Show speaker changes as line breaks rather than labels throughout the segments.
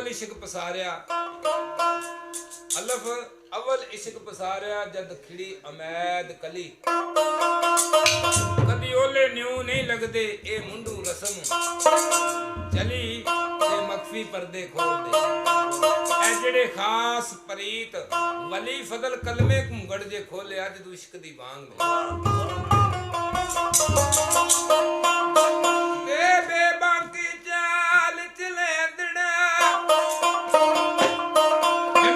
अव्वल इश्क पसारिया अलफ अव्वल इश्क पसारिया जद खिड़ी अमैद कली कदी ओले न्यू नहीं लगदे ए मुंडू रस्म चली ते मखफी पर्दे खोल दे ए जेड़े खास परीत वली फजल कलमे घुंगड़ जे खोले अज तू इश्क दी बांग दे बेबाकी चाल चले दड़ा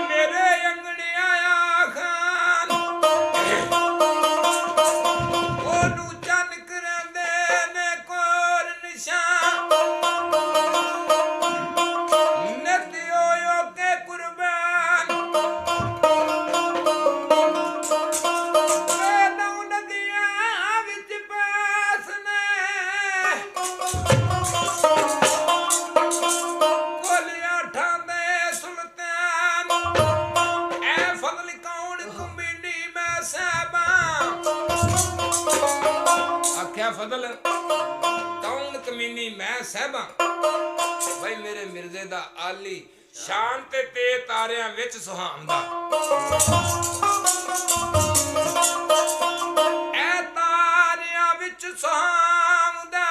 मेरे अंगने आया खान ओनू चन करंदे ने कोर निशान नतियो यो के कुर्बान फजल कौन कमीनी मैं सहबा भाई मेरे मिर्जे दा आली शान ते तारियां विच सुहांदा ए तारियां विच सुहांदा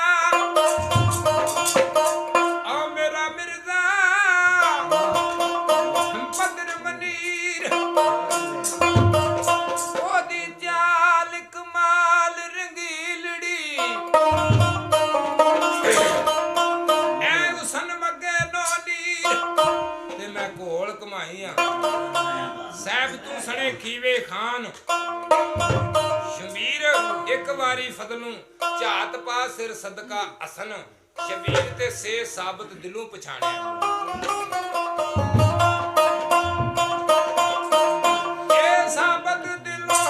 आ मेरा मिर्जा बदर मनीर ओदी चाल कमाल रंगीलड़ी घोल कमाई सैफ तू सने खीवे खान शबीर एक बारी फदलू झात पा सिर सदका असन शबीर ते से साबत दिलों पछाणिया साबत दिलों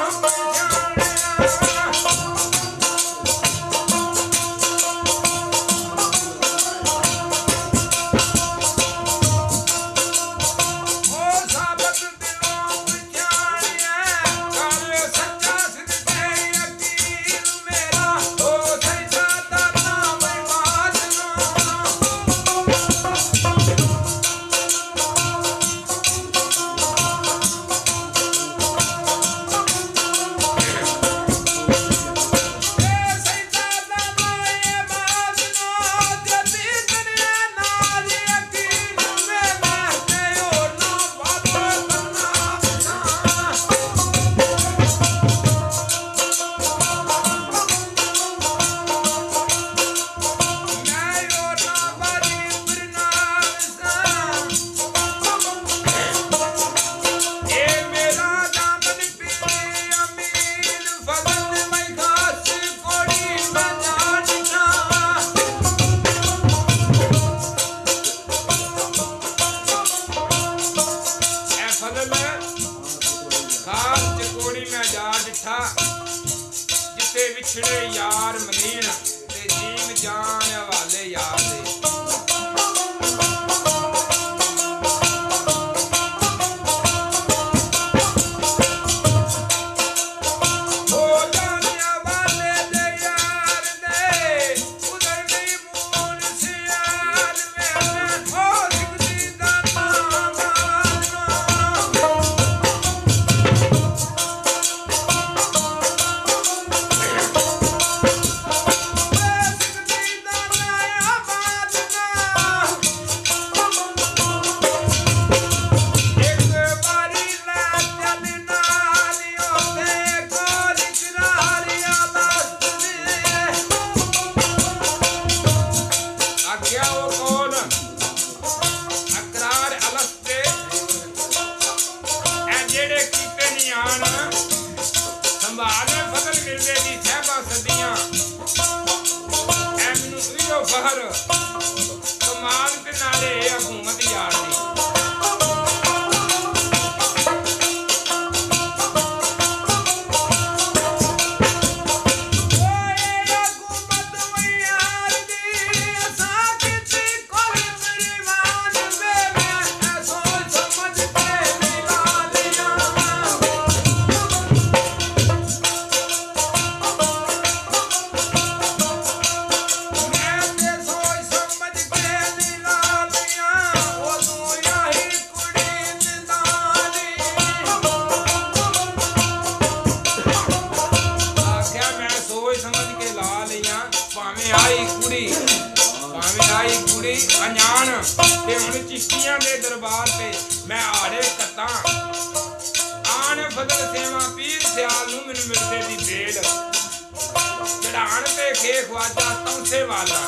जिते विछड़े यार मनीन ते जीव जान हवाले यार दे फहर कमाल के नाले हुकूमत यार दी सोच ਕੁੜੀ ਭਾਵੇਂ ਆਈ ਕੁੜੀ ਅਣਜਾਣ ਤੇ ਹੁਣ ਚਿਸ਼ਤੀਆਂ ਦੇ ਦਰਬਾਰ ਤੇ ਮੈਂ ਆੜੇ ਕੱਤਾਂ ਆਣ ਫਜ਼ਲ ਸੇਵਾ ਪੀਰ ਸਿਆਲ ਨੂੰ ਮੈਨੂੰ ਮਿਲਦੇ ਦੀ ਬੇਲ ਚੜਾਣ ਤੇ ਖੇ ਖਵਾਜਾ ਤੌਸੇ ਵਾਲਾ